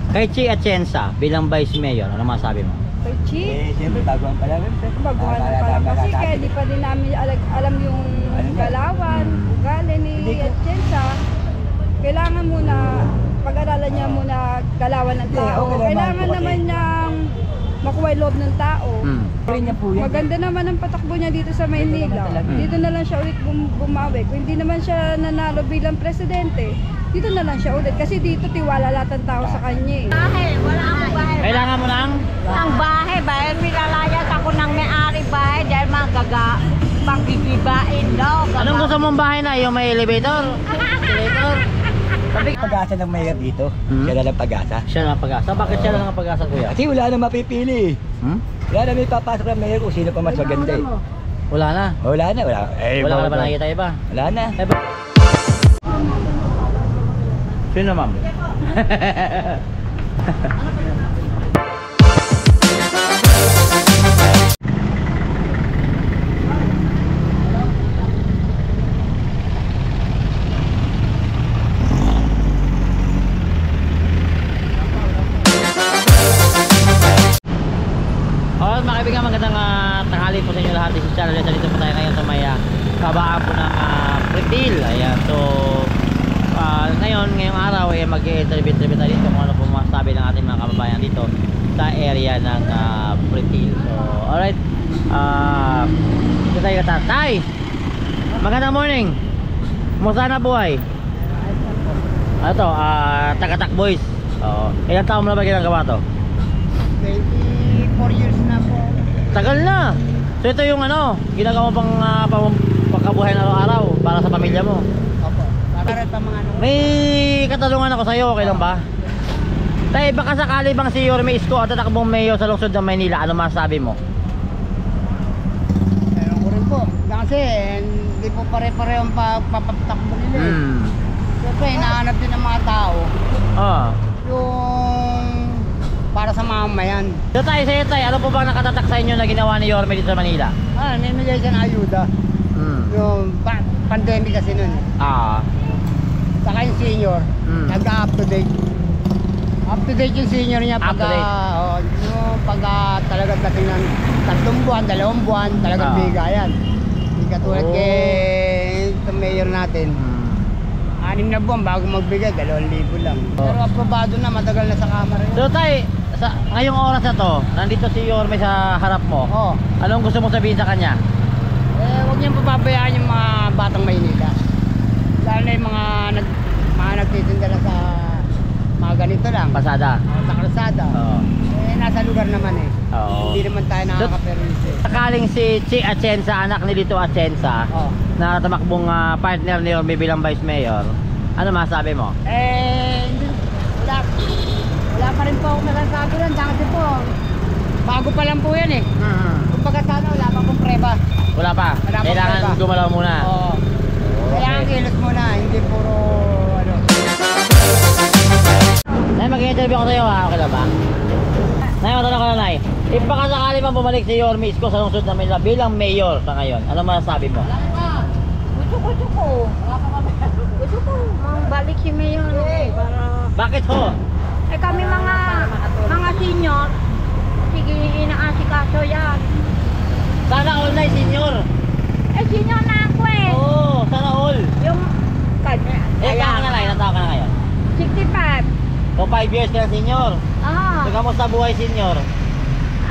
Kay Chi Atienza bilang Vice Mayor, ano masabi mo? Kay Chi? Siyempre, baguhan pa lang. Baguhan na pala kasi kaya di pa din namin alam yung galawan, ugali ni Atienza. Kailangan muna, pag-aralan niya muna galawan ng tao. Kailangan naman niyang makuha yung loob ng tao. Maganda naman ang patakbo niya dito sa Maynila. Dito na lang siya ulit bumawi. Kung hindi naman siya nanalo bilang presidente, dito na lang siya ulit. Kasi dito tiwala lahat ng tao sa kanya. Bahay, wala akong bahay. Kailangan mo lang? Ang bahay, nilalayas ako ng may-ari bahay dahil panggigibain daw. Anong gusto mong bahay na? Yung may elevator? Elevator? Sabi Pag-asa ng mayor dito. Siya na lang pag-asa. siya na pag-asa. Bakit siya lang ang pag-asa, kuya? Kasi wala na mapipili. Wala na may papasok ng mayor kung sino pa mas maganda eh. Wala na. Wala na, wala. Eh, Wala ka na ba nakikita iba? Wala na. Sino, ma'am? Alright mga kaibigan, magandang tanghali po sa inyo lahat. This is Channel. Dito po tayo ngayon sa may kabaan po ng Pretil. Ayan, so ngayong araw ay mag-interview tayo dito kung ano po masasabi ng ating mga kababayan dito sa area ng Pretil. So alright, dito tayo katatay. Magandang morning. Kumusta na buhay? Ito, Tagatak Boys. Ilang taon mo na ba ginagawa to? 24 years na po. Tagal na. So ito yung ano, ginagawa mo pang pagkabuhay na araw-araw para sa pamilya mo. Opo. Para pa mga ano. May katanungan ako sa iyo, okay lang ba? Tay, baka sakali bang si Yorme Isko at tatakbong mayor sa lungsod ng Maynila, ano masasabi mo? Ewan ko rin po. Kasi hindi po pare-parehong papatakbo nila eh. Siyempre, hinahanap din ng mga tao yung para sa mamamayan. So tayo sa'yo tay, ano po bang nakatatak sa inyo na ginawa ni Yorme dito sa Manila? Namimigay siya ng ayuda. Yung pandemic kasi nun eh. Saka yung senior, nag-up to date. Up to date yung senior niya pag talagang dating ng 3 buwan, 2 buwan, talagang bigayan. Hindi katulad kay mayor natin. 6 na buwan bago magbigay, 2,000 lang. Pero aprobado na, matagal na sa kamara yun. So tay, ngayong oras na to, nandito si Yorme sa harap mo. Anong gusto mo sabihin sa kanya? Huwag niyang papabayaan yung mga batang Maynila. Lalo na yung mga nagtitinda na sa mga ganito lang. Pasada. Sa kalsada. Nasa lugar naman eh. Hindi naman tayo nakaka-permise. Sakaling si Chi Atienza, anak ni Lito Atienza, na tamakbong partner ni Yorme bilang Vice Mayor, ano masasabi mo? Wala pa rin po ako masasabi lang. Kasi po, bago pa lang po yan eh. Kumbaga sana wala pa pong preba. Wala pa? Kailangan gumalaw muna? Kailangan kilos muna, hindi puro ano. Nay, mag-interview ako sa'yo ha, okay lang ba? Nay, matanong ko na Nay, if baka sakali man bumalik si Yorme Isko sa lungsod na Manila bilang mayor sa ngayon, ano masasabi mo? Gusto ko. Gusto ko, balik si mayor. Bakit ho? Kami mga senior, sige, inaasikaso yan. Sana all na senior. Senior na ako eh. Oo, sana all. Yung kanya. Kaya na Nay, natao ka na ngayon? 65. So 5 years ka na senior. So kamusta buhay senior?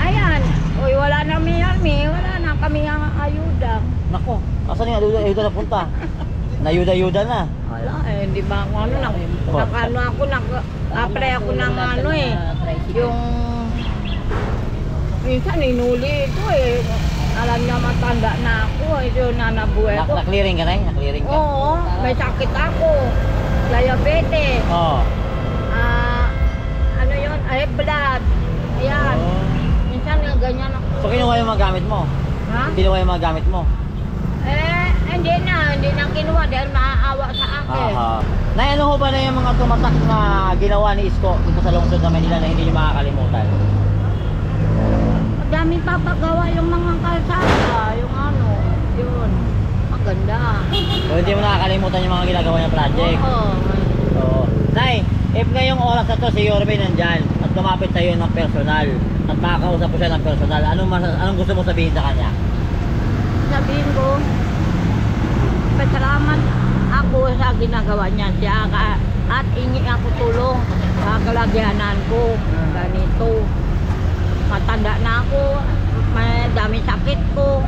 Ayan. Uy, wala na mayor, wala na kami ang ayuda. Nako, asan yung ayuda na punta? Nayuda-yuda na. Wala hindi ba ako nag-apply ako ng ano eh. Yung minsan inuli ito eh. Alam niya matanda na ako eh. Yung nanabuhay ko. Na-clearing ka na eh? Na-clearing ka? Oo, may sakit ako. Diabetes. Ano yun? High blood. Ayan. Minsan ganyan ako. So kinuha yung mga gamit mo? Ha? Kinuha yung mga gamit mo? Hindi na kinuha dahil maaawa sa akin. Nay, ano ho ba na yung mga tumatak na ginawa ni Isko dito sa lungsod ng Manila na hindi niyo makakalimutan? Daming papagawa yung mga kalsada, yung ano, yun. Maganda. So hindi mo nakakalimutan yung mga ginagawa niya project? Oo. So, Nay, If ngayong oras na to si Yorme nandyan at lumapit sa'yo ng personal at makakausap mo siya ng personal, anong gusto mo sabihin sa kanya? Sabihin ko, pasalamat ako sa ginagawa niya. At ingi ako tulong sa kalagyanan ko. Ganito. Matanda na ako. May dami sakit ko.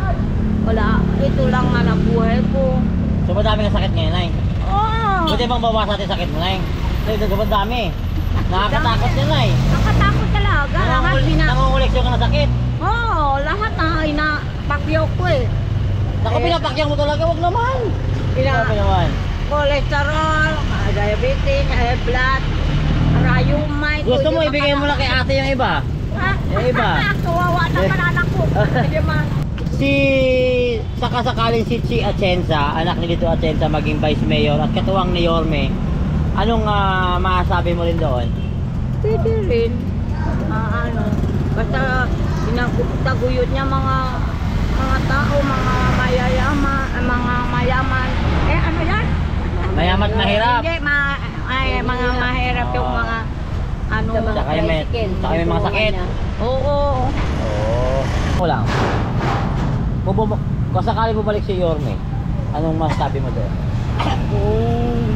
Wala. Ito lang nga na buhay ko. So madami ng sakit ngayon, Nay? Oo. Pwede bang bawasan natin sakit mo, Nay? Kasi nagkabang dami. Nakakatakot yan, Nay. Nakatakot talaga. Lahat Nangunguleksyon ka ng sakit. Oo. Lahat na inapakyaw ko eh. Naku, pinapakyan mo talaga, wag naman. Grabe naman. Cholesterol, diabetes, high blood, rheumatoid. Gusto mo ibigay mo lang kay ate yung iba? Ha? Yung iba? Kawawa naman anak ko. Hindi man. Si sakasakaling si Chi Atienza, anak ni Lito Atienza, maging vice mayor at katuwang ni Yorme, anong masasabi mo rin doon? Pwede rin. Basta pinagtaguyod niya mga tao, mga mayaman. Ano yan? Mayaman at mahirap. Hindi, mga mahirap yung mga Tsaka may mga sakit. Oo. Oo lang. Kung sakali bumalik si Yorme, anong masasabi mo doon? Kung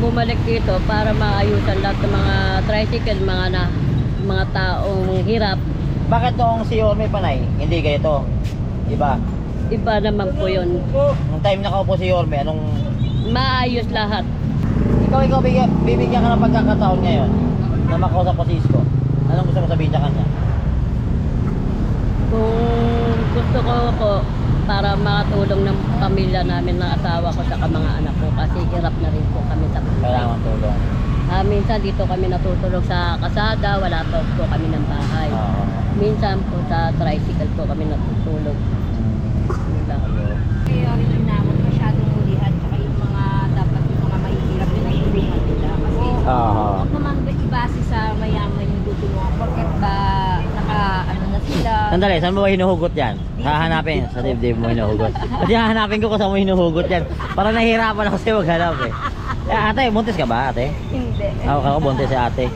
bumalik dito para maayusan lahat ng mga tricycle, mga taong hirap, Bakit noong si Yorme Panay, hindi ganito? Diba? iba naman po yun. Nung time nakaupo si Yorme, anong... Maayos lahat. Ikaw bibigyan ka ng pagkakataon ngayon na makausap ko si Isko. Anong gusto mo sabihin sa kanya? Kung gusto ko po para makatulong ng pamilya namin, ng asawa ko sa mga anak ko, kasi hirap na rin po kami sa Kailangan tulong. minsan dito kami natutulog sa kasada, wala po kami ng bahay. Minsan po sa tricycle po kami natutulog. Yun lang. Kaya rin inamot masyadong ulihan, tsaka yung mga dapat yung mga mahihirap yun ay tulungan nila. Kasi huwag naman ibase sa mayaman yung tutulungan. Porket ba na sila. Sandali, saan mo ba hinuhugot yan? Hahanapin, sa dibdib mo hinuhugot. Kasi hahanapin ko kung saan mo hinuhugot yan. Para nahihirapan ako sa'yo maghanap eh. Ate, buntis ka ba ate? Hindi. Ako buntis si ate.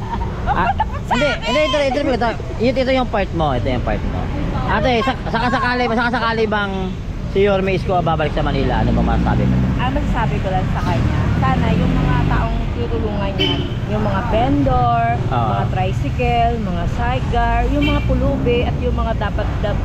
Hindi, ito yung part mo. Ito yung part mo. Ate, sakasakali bang si Yorme Isko babalik sa Manila? Ano ba masasabi mo? Ang masasabi ko lang sa kanya, sana yung mga taong tutulungan niya, yung mga vendor, mga tricycle, mga sidecar, yung mga pulubi at yung mga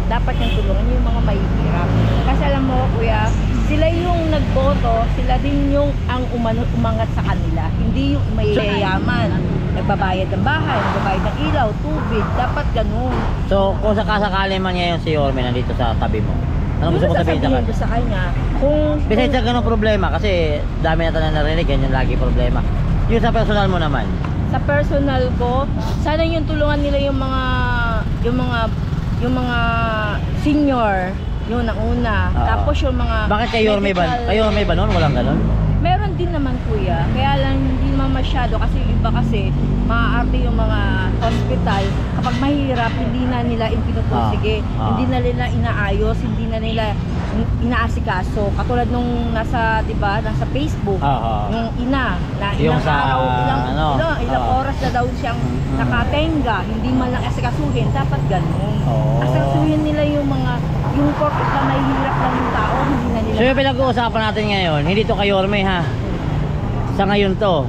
dapat niyang tulungan, yung mga mahihirap. Kasi alam mo kuya, sila yung nagboto, sila din yung ang umangat sa kanila, hindi yung mayayaman. Nagbabayad ng bahay, nagbabayad ng ilaw, tubig, dapat ganun. So, kung sakasakali man ngayon si Yorme nandito sa tabi mo, anong gusto mo sabihin sa kanya? Ko sa kanya, Besides sa ganung problema, kasi dami na tayo narinig, ganyan lagi problema. Yung sa personal mo naman. sa personal ko, sana yung tulungan nila yung mga senior, yung nauna. Tapos yung mga Bakit kay Yorme ba noon? Walang ganon? meron din naman kuya, kaya lang hindi naman masyado kasi yung iba kasi maaarte yung mga hospital kapag mahirap hindi na nila pinupursige, hindi na nila inaayos, hindi na nila inaasikaso. Katulad nung nasa, 'di ba, nasa Facebook, yung ina na Yung ilang sa, araw, ilang ano, oras na daw siyang nakatenga, hindi man lang asikasuhin, dapat ganun. Asikasuhin nila yung corporate na mahihirap lang yung tao, hindi na nila. So yung pinag-uusapan natin ngayon, hindi to kay Yorme ha. Sa ngayon to.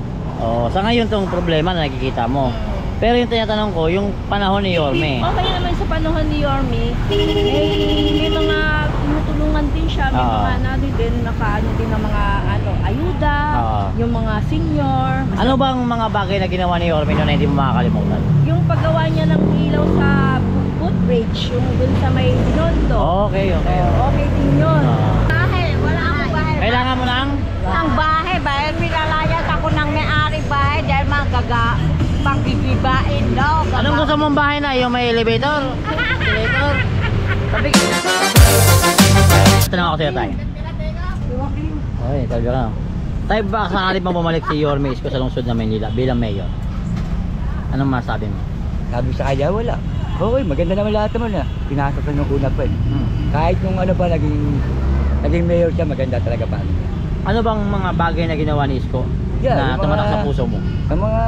Sa ngayon tong problema na nakikita mo. Pero yung tinatanong ko, yung panahon ni Yorme. Okay naman sa panahon ni Yorme, may mga tinutulungan din siya, may mga din, nakaano din ng mga ayuda, yung mga senior. Ano bang mga bagay na ginawa ni Yorme noon na hindi mo makakalimutan? Yung paggawa niya ng ilaw sa footbridge, yung dun sa may Binondo. Okay. Okay din yun. Bahay, wala akong bahay. Kailangan mo lang? Ang bahay, nilalayas ako ng may-ari bahay dahil pagbibibain daw. Anong gusto mong bahay na? Yung may elevator? Elevator? Sabi ka. Tanong ako sa'yo tayo. Okay, tabi ka. Tayo ba sakali pang bumalik si Yorme Isko sa lungsod na Maynila bilang mayor? Anong masabi mo? Sabi sa kanya, wala. Okay, maganda naman lahat naman na. Pinasok na nung una pa eh. Kahit nung naging mayor siya, maganda talaga pa. Ano bang mga bagay na ginawa ni Isko na tumatak sa puso mo? Ang mga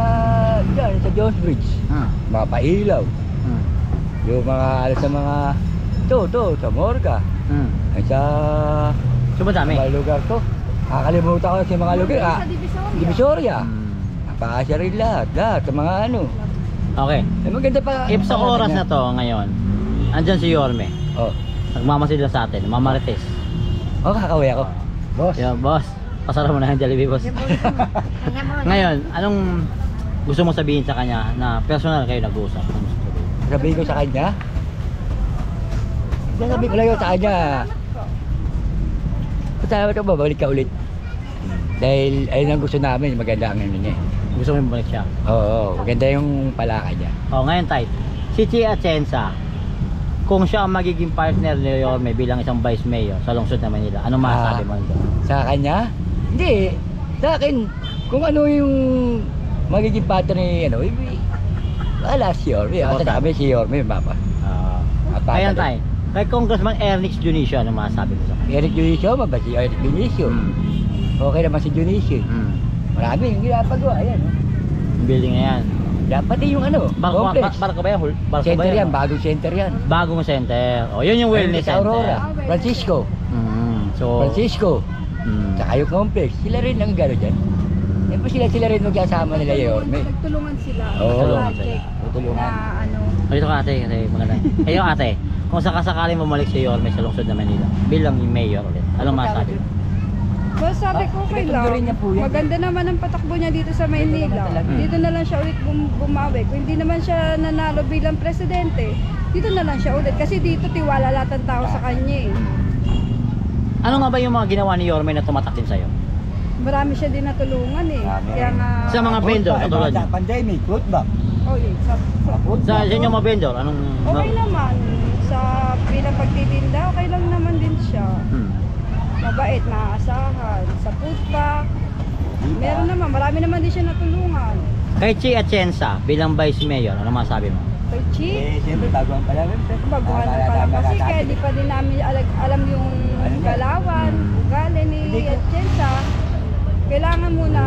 dyan, sa Jones Bridge. Mga pailaw. Yung mga sa mga sa Morga. Ay sa Sumadami. mga lugar to. Nakakalimutan ko sa mga lugar. Sa Divisoria. Divisoria. Napakasya rin lahat sa mga ano. Okay. Eh, maganda pa. If sa oras na to ngayon, andyan si Yorme. Oh. Nagmamasid lang sa atin, mamarites. Oh, kakaway ako. Boss. Yo, boss. Pasara mo na yung Jollibee, boss. Ngayon, anong gusto mo sabihin sa kanya na personal kayo nag-uusap? Anong gusto mo sabihin? Sabihin ko sa kanya. Sabihin ko lang yun sa kanya. Salamat ko, babalik ka ulit. Dahil ayun ang gusto namin, maganda ang ano niya. Gusto mo yung balik siya? Oo, maganda yung palaka niya. Ngayon tayo, si Chia Atienza, kung siya ang magiging partner ni Yorme bilang isang vice mayor sa lungsod ng Manila, anong masasabi mo nito? Sa kanya? Hindi. Sa akin, kung ano yung magiging partner ni wala si Yorme. Ako sabi si Yorme, Papa. Ngayon tayo, kay Congressman Ernix Junicio, anong masasabi mo sa kanya? Eric Junicio, mababa si Eric Junicio. Okay naman si Junicio. Marami yung ginapagawa, ayan. Yung building na yan. Dapat yung complex. Barko ba yan? Center yan, bagong center yan. Bagong center. Yun yung wellness Sa center. Aurora, Francisco. Francisco. Saka yung complex, sila rin ang gano'n dyan. Sila rin magsasama nila Yorme. Nagtulungan sila. Oo. Sa project Tutulungan. na ano. Ito ka ate, kasi maganda. Kayo ate, kung sakasakaling bumalik si Yorme sa lungsod ng Manila bilang yung mayor ulit, anong masasabi mo? Well, sabi ko okay lang. Maganda naman ang patakbo niya dito sa Maynila. Dito na lang siya ulit bumawi. Kung hindi naman siya nanalo bilang presidente, dito na lang siya ulit. Kasi dito tiwala lahat ng tao sa kanya eh. Ano nga ba yung mga ginawa ni Yorme na tumatak din sa'yo? Marami siya din natulungan eh. Kaya nga... Sa mga vendor, katulad niyo? Pandemic, food bank. Oh, yeah. Sa inyo mga vendor, anong... Okay naman. Sa bilang pagtitinda, okay lang naman din siya. Mabait, maaasahan. Sa food pack, meron naman. Marami naman din siya natulungan. Kay Chia Atienza bilang vice mayor, ano masasabi mo? Kay Chi, Siyempre, baguhan pa lang. baguhan ng Palapasi, kaya di pa din namin alam yung galawan, ugali ni Atienza. Kailangan muna,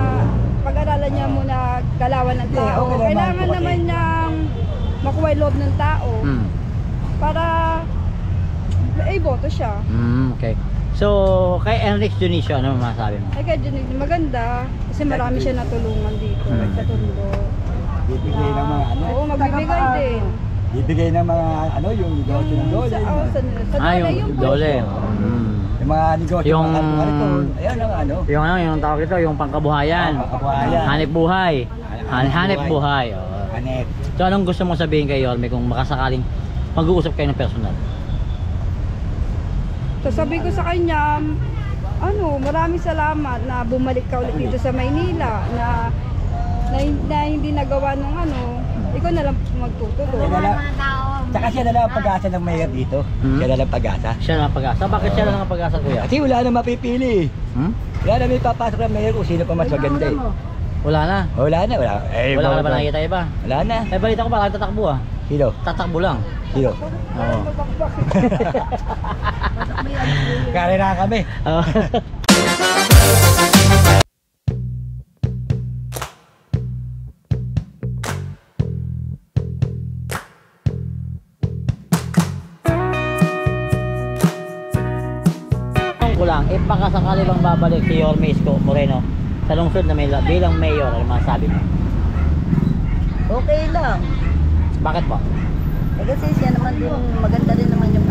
pag-aralan niya muna galawan ng tao. Kailangan naman niyang makuha yung loob ng tao para boto siya. Okay. So, kay Enrique Junicio, ano masasabi mo? Ay kaya Junid, maganda kasi marami siya natulungan dito sa Tondo. Bibigay ng mga ano. Oo, magbibigay din. Bibigay ng mga ano, yung negosyo ng dole. Sa dole yung dole. Yung mga negosyo Yung- ng ano. Ayan ang ano. Yung tawag ito, yung pangkabuhayan. Pangkabuhayan. Hanip buhay. Hanip buhay. Hanep. So, anong gusto mo sabihin kay Yorme kung makasakaling mag-uusap kayo ng personal? So sabi ko sa kanya, maraming salamat na bumalik ka ulit dito sa Maynila na hindi nagawa nung ikaw na lang magtutulong. Tsaka siya na lang ang pag-asa ng mayor dito. Siya na lang pag-asa. Siya na pag-asa. Bakit siya lang ang pag-asa, kuya? Kasi wala na mapipili. Wala na may papasok ng mayor kung sino pa mas maganda eh. Wala na. Wala na, wala. Wala ka na ba nakikita iba? Wala na. Balita ko ba tatakbo ah? Sino? Tatakbo lang. Sino? Oo. Karera kami. Ko lang, pakasakali bang babalik si Yorme Isko Moreno sa lungsod na Manila bilang mayor, ano masasabi mo? Okay lang. Bakit po? Kasi siya naman din, maganda din naman yung